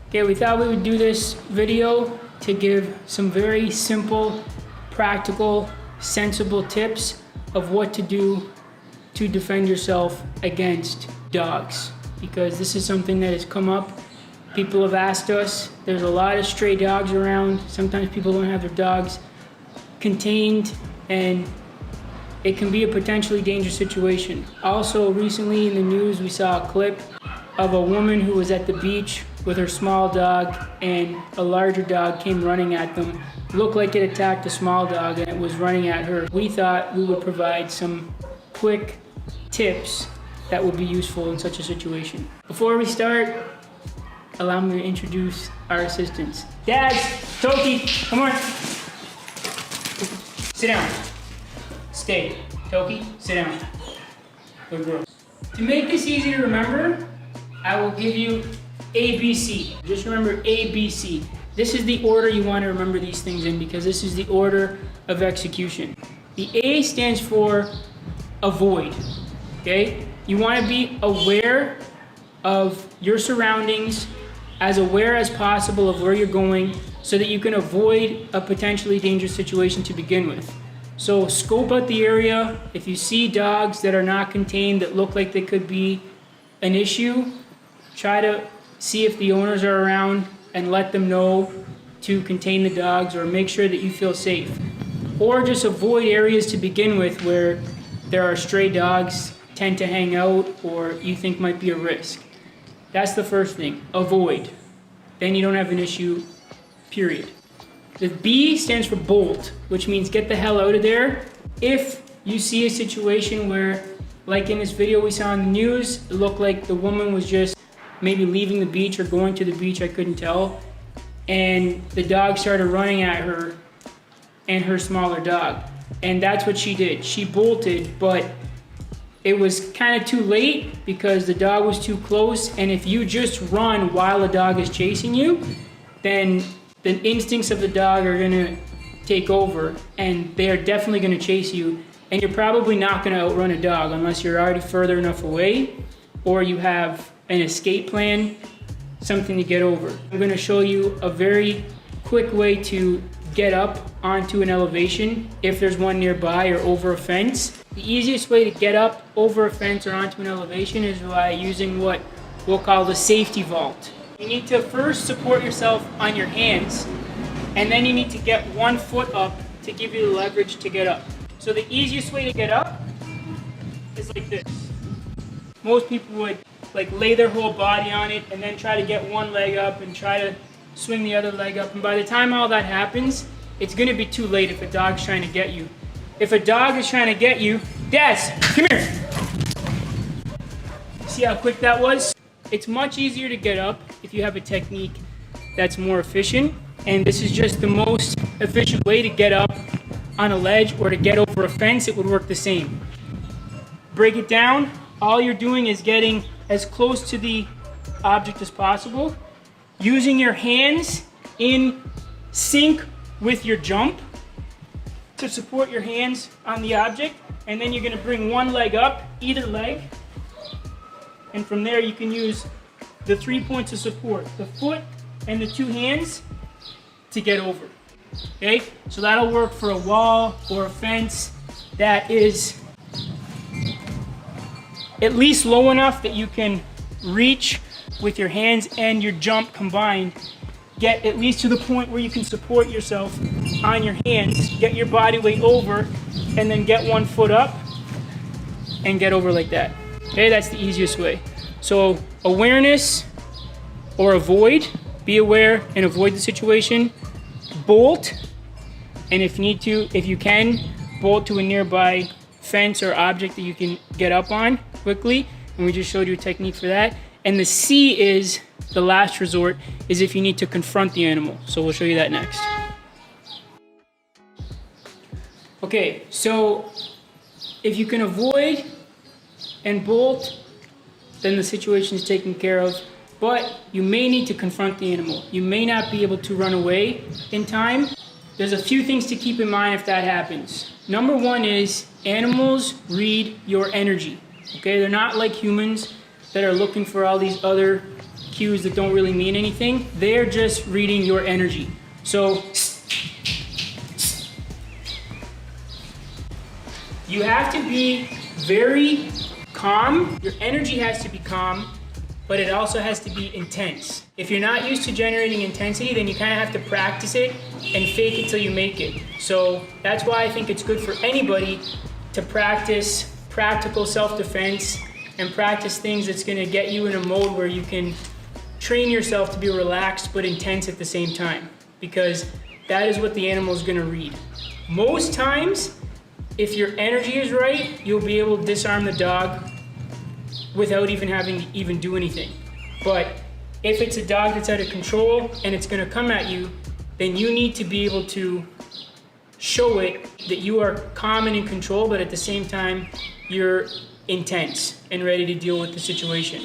Okay, we thought we would do this video to give some very simple, practical, sensible tips of what to do to defend yourself against dogs. Because this is something that has come up. People have asked us. There's a lot of stray dogs around. Sometimes people don't have their dogs contained, and it can be a potentially dangerous situation. Also, recently in the news, we saw a clip of a woman who was at the beach with her small dog, and a larger dog came running at them. Looked like it attacked a small dog, and it was running at her. We thought we would provide some quick tips that would be useful in such a situation. Before we start, allow me to introduce our assistants. Dad, Toki, come on. Sit down. Stay. Toki, sit down. Good girl. To make this easy to remember, I will give you ABC. Just remember ABC. This is the order you want to remember these things in, because this is the order of execution. The A stands for avoid. Okay? You want to be aware of your surroundings, as aware as possible of where you're going, so that you can avoid a potentially dangerous situation to begin with. So scope out the area. If you see dogs that are not contained that look like they could be an issue, try to see if the owners are around and let them know to contain the dogs, or make sure that you feel safe. Or just avoid areas to begin with where there are stray dogs tend to hang out or you think might be a risk. That's the first thing, avoid. Then you don't have an issue, period. The B stands for bolt, which means get the hell out of there. If you see a situation where, like in this video we saw on the news, it looked like the woman was just maybe leaving the beach or going to the beach, I couldn't tell, and the dog started running at her and her smaller dog. And that's what she did. She bolted, but it was kind of too late because the dog was too close. And if you just run while the dog is chasing you, then the instincts of the dog are going to take over, and they are definitely going to chase you. And you're probably not going to outrun a dog unless you're already further enough away, or you have an escape plan, something to get over. I'm going to show you a very quick way to get up onto an elevation if there's one nearby, or over a fence. The easiest way to get up over a fence or onto an elevation is by using what we'll call the safety vault. You need to first support yourself on your hands, and then you need to get one foot up to give you the leverage to get up. So the easiest way to get up is like this. Most people would like lay their whole body on it and then try to get one leg up and try to swing the other leg up. And by the time all that happens, it's going to be too late if a dog's trying to get you. If a dog is trying to get you, Daz, come here. See how quick that was? It's much easier to get up if you have a technique that's more efficient. And this is just the most efficient way to get up on a ledge or to get over a fence. It would work the same. Break it down. All you're doing is getting as close to the object as possible, using your hands in sync with your jump to support your hands on the object, and then you're going to bring one leg up, either leg, and from there you can use the 3 points of support, the foot and the two hands, to get over. Okay, so that'll work for a wall or a fence that is at least low enough that you can reach with your hands and your jump combined. Get at least to the point where you can support yourself on your hands, get your body weight over, and then get one foot up and get over like that. Okay, that's the easiest way. So awareness or avoid, be aware and avoid the situation. Bolt, and if you can, bolt to a nearby fence or object that you can get up on quickly, and we just showed you a technique for that. And the C is the last resort, is if you need to confront the animal. So we'll show you that next. Okay, so if you can avoid and bolt, then the situation is taken care of. But you may need to confront the animal. You may not be able to run away in time. There's a few things to keep in mind if that happens. Number one is animals read your energy. Okay, they're not like humans that are looking for all these other cues that don't really mean anything. They're just reading your energy. So you have to be very calm. Your energy has to be calm, but it also has to be intense. If you're not used to generating intensity, then you kind of have to practice it and fake it till you make it. So that's why I think it's good for anybody to practice practical self-defense and practice things that's gonna get you in a mode where you can train yourself to be relaxed but intense at the same time, because that is what the animal is gonna read. Most times, if your energy is right, you'll be able to disarm the dog without even having to even do anything. But if it's a dog that's out of control and it's gonna come at you, then you need to be able to show it that you are calm and in control, but at the same time, you're intense and ready to deal with the situation.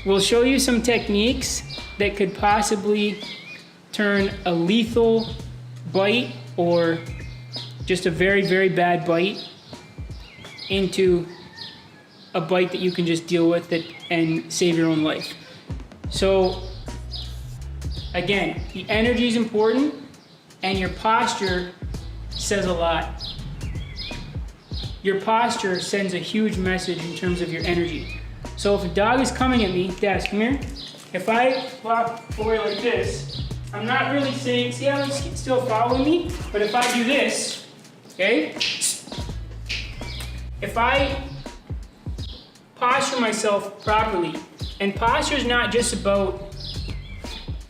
We'll show you some techniques that could possibly turn a lethal bite or just a very, very bad bite into a bite that you can just deal with it and save your own life. So again, the energy is important and your posture says a lot. Your posture sends a huge message in terms of your energy. So if a dog is coming at me, Daz, come here. If I walk away like this, I'm not really saying, see how it's still following me? But if I do this, okay? If I posture myself properly, and posture is not just about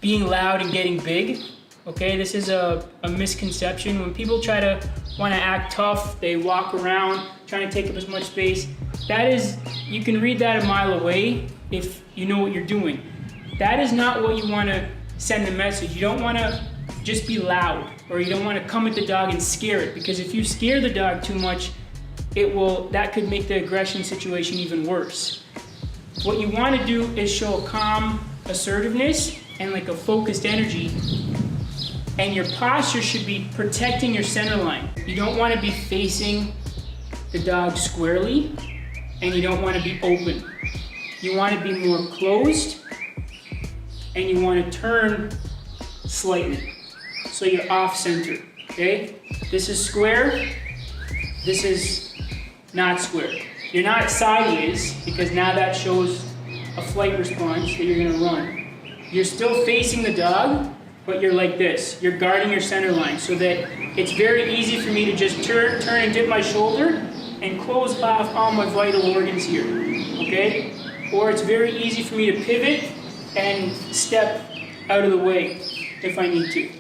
being loud and getting big, okay? This is a misconception. When people try to want to act tough, they walk around trying to take up as much space. That is, you can read that a mile away if you know what you're doing. That is not what you want to send the message. You don't want to just be loud, or you don't want to come at the dog and scare it, because if you scare the dog too much, that could make the aggression situation even worse. What you want to do is show a calm assertiveness and like a focused energy, and your posture should be protecting your center line. You don't want to be facing the dog squarely, and you don't want to be open. You want to be more closed, and you want to turn slightly, so you're off center, okay? This is square, this is not square. You're not sideways, because now that shows a flight response that you're gonna run. You're still facing the dog, but you're like this. You're guarding your center line, so that it's very easy for me to just turn and dip my shoulder and close off all my vital organs here, okay? Or it's very easy for me to pivot and step out of the way if I need to.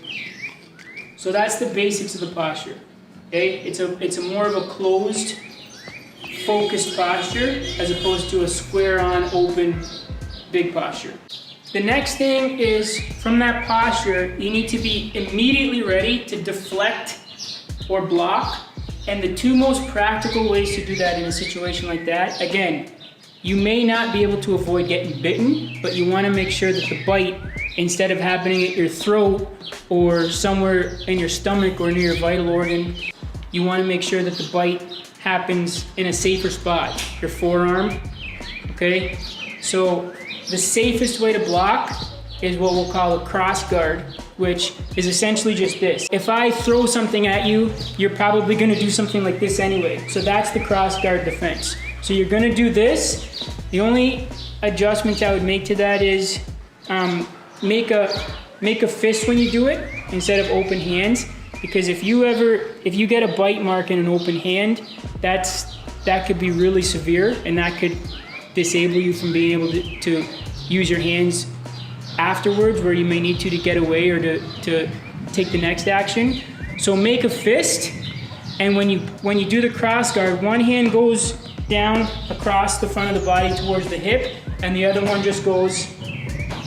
So that's the basics of the posture, okay? It's a more of a closed, focused posture as opposed to a square-on, open, big posture. The next thing is, from that posture, you need to be immediately ready to deflect or block. And the two most practical ways to do that in a situation like that, again, you may not be able to avoid getting bitten, but you want to make sure that the bite, instead of happening at your throat or somewhere in your stomach or near your vital organ, you want to make sure that the bite happens in a safer spot, your forearm, okay? So the safest way to block is what we'll call a cross guard, which is essentially just this. If I throw something at you, you're probably gonna do something like this anyway. So that's the cross guard defense. So you're gonna do this. The only adjustment I would make to that is make a fist when you do it instead of open hands. Because if you get a bite mark in an open hand, that could be really severe, and that could disable you from being able to use your hands afterwards, where you may need to get away or to take the next action. So make a fist, and when you do the cross guard, one hand goes down across the front of the body towards the hip, and the other one just goes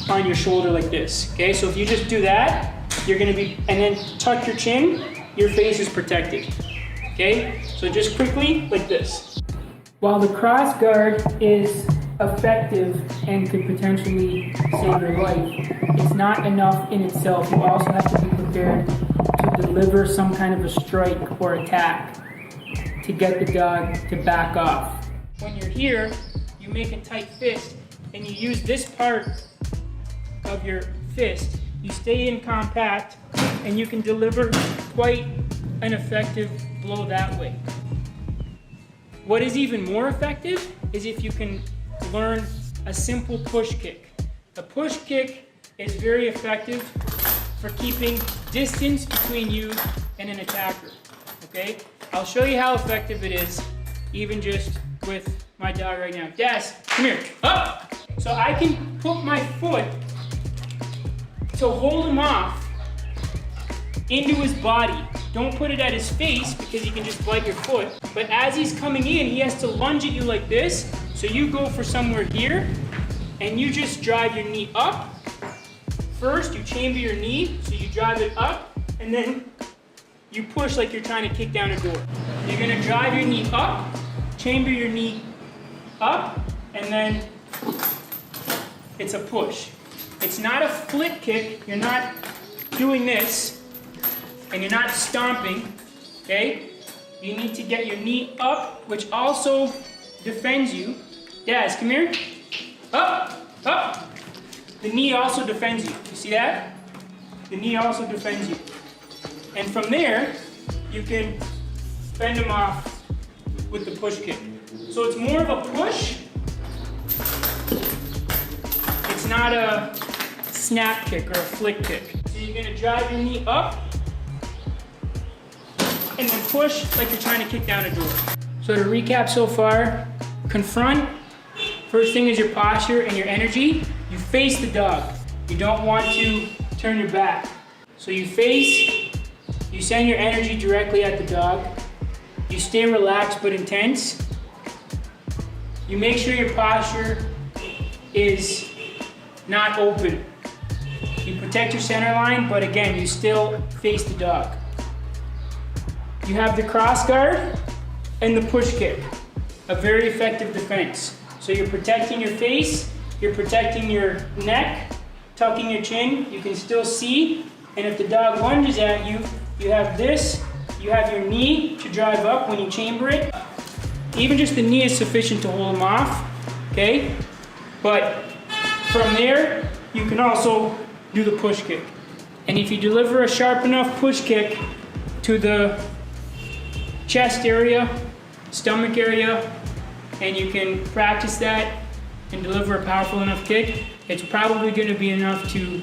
on your shoulder like this. Okay, so if you just do that, you're gonna be, and then tuck your chin, your face is protected. Okay, so just quickly like this. While the cross guard is effective and could potentially save your life, it's not enough in itself. You also have to be prepared to deliver some kind of a strike or attack to get the dog to back off. When you're here, you make a tight fist and you use this part of your fist, you stay in compact, and you can deliver quite an effective blow that way. What is even more effective is if you can learn a simple push kick. A push kick is very effective for keeping distance between you and an attacker, okay? I'll show you how effective it is, even just with my dog right now. Daz, come here, up! So I can put my foot to hold him off into his body. Don't put it at his face because he can just bite your foot. But as he's coming in, he has to lunge at you like this. So you go for somewhere here and you just drive your knee up. First, you chamber your knee, so you drive it up, and then you push like you're trying to kick down a door. You're gonna drive your knee up, chamber your knee up, and then it's a push. It's not a flip kick. You're not doing this, and you're not stomping, okay? You need to get your knee up, which also defends you. Daz, come here. Up, up. The knee also defends you. You see that? The knee also defends you. And from there, you can fend him off with the push kick. So it's more of a push. It's not a snap kick or a flick kick. So you're gonna drive your knee up and then push like you're trying to kick down a door. So to recap so far, confront. First thing is your posture and your energy. You face the dog. You don't want to turn your back. So you face, you send your energy directly at the dog. You stay relaxed but intense. You make sure your posture is not open. You protect your center line, but again, you still face the dog. You have the cross guard and the push kick, a very effective defense. So you're protecting your face, you're protecting your neck, tucking your chin, you can still see, and if the dog lunges at you, you have this, you have your knee to drive up when you chamber it. Even just the knee is sufficient to hold him off, okay? But from there, you can also do the push kick. And if you deliver a sharp enough push kick to the chest area, stomach area, and you can practice that and deliver a powerful enough kick, it's probably going to be enough to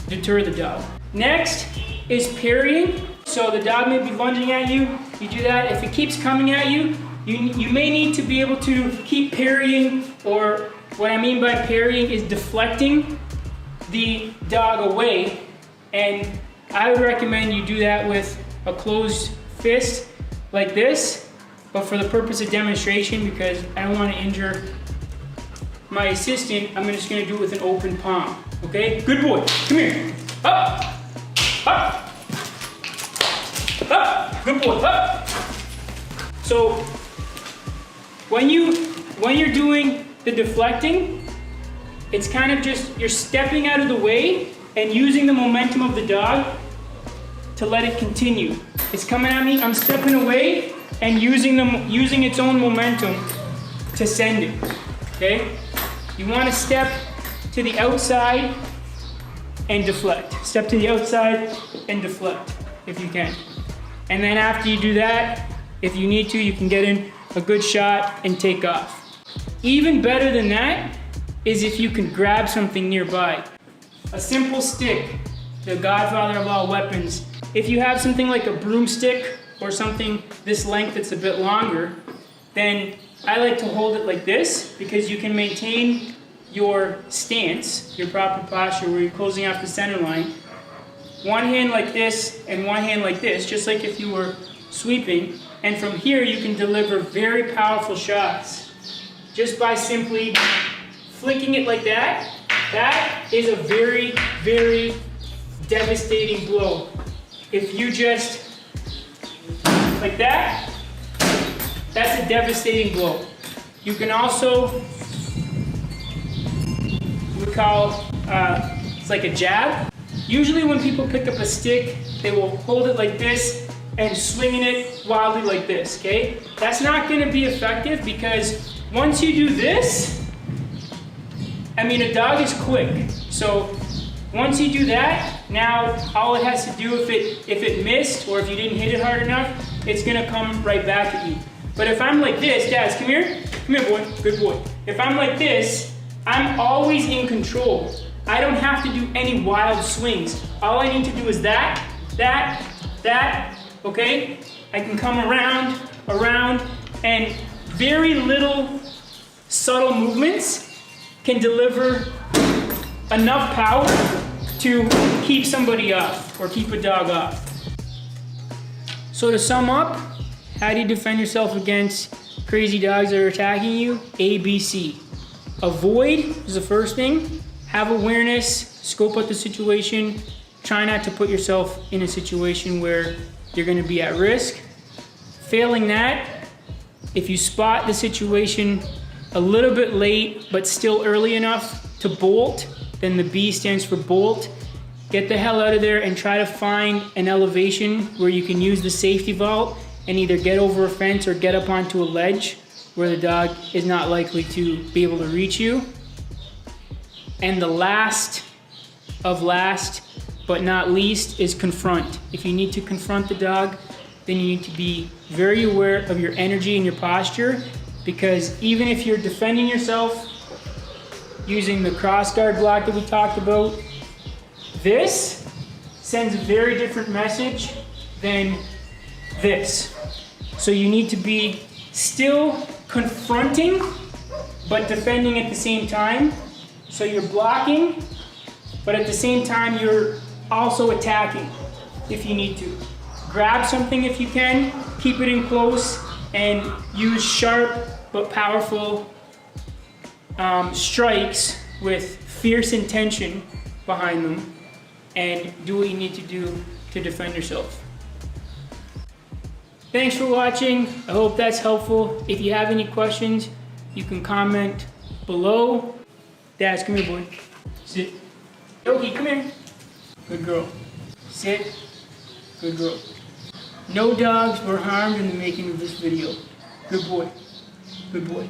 deter the dog. Next is parrying. So the dog may be lunging at you, you do that. If it keeps coming at you, you may need to be able to keep parrying, or what I mean by parrying is deflecting the dog away, and I would recommend you do that with a closed fist like this, but for the purpose of demonstration, because I don't want to injure my assistant, I'm just going to do it with an open palm, okay? Good boy, come here, up, up, up, good boy, up. So when you're doing the deflecting, it's kind of just, you're stepping out of the way and using the momentum of the dog to let it continue. It's coming at me, I'm stepping away and using its own momentum to send it, okay? You want to step to the outside and deflect. Step to the outside and deflect, if you can. And then after you do that, if you need to, you can get in a good shot and take off. Even better than that is if you can grab something nearby. A simple stick, the godfather of all weapons. If you have something like a broomstick or something this length that's a bit longer, then I like to hold it like this because you can maintain your stance, your proper posture where you're closing off the center line. One hand like this and one hand like this, just like if you were sweeping. And from here you can deliver very powerful shots just by simply flicking it like that. That is a very, very devastating blow. If you just, like that, that's a devastating blow. You can also, we call, it's like a jab. Usually when people pick up a stick, they will hold it like this and swinging it wildly like this, okay? That's not gonna be effective because once you do this, I mean, a dog is quick. So Once you do that, now all it has to do, if it missed or if you didn't hit it hard enough, it's gonna come right back at you. But if I'm like this, Daz, come here boy, good boy. If I'm like this, I'm always in control. I don't have to do any wild swings. All I need to do is that, okay? I can come around, and very little subtle movements can deliver enough power to keep somebody off or keep a dog off. So to sum up, how do you defend yourself against crazy dogs that are attacking you? ABC. Avoid is the first thing. Have awareness, scope out the situation. Try not to put yourself in a situation where you're gonna be at risk. Failing that, if you spot the situation a little bit late, but still early enough to bolt, then the B stands for bolt. Get the hell out of there and try to find an elevation where you can use the safety vault and either get over a fence or get up onto a ledge where the dog is not likely to be able to reach you. And the last but not least is confront. If you need to confront the dog, then you need to be very aware of your energy and your posture, because even if you're defending yourself using the cross guard block that we talked about, this sends a very different message than this. So you need to be still confronting, but defending at the same time. So you're blocking, but at the same time you're also attacking if you need to. Grab something if you can, keep it in close, and use sharp but powerful strikes with fierce intention behind them, and do what you need to do to defend yourself. Thanks for watching. I hope that's helpful. If you have any questions, you can comment below. Daz, come here, boy. Sit. Yogi, come here. Good girl. Sit. Good girl. No dogs were harmed in the making of this video. Good boy. Good boy.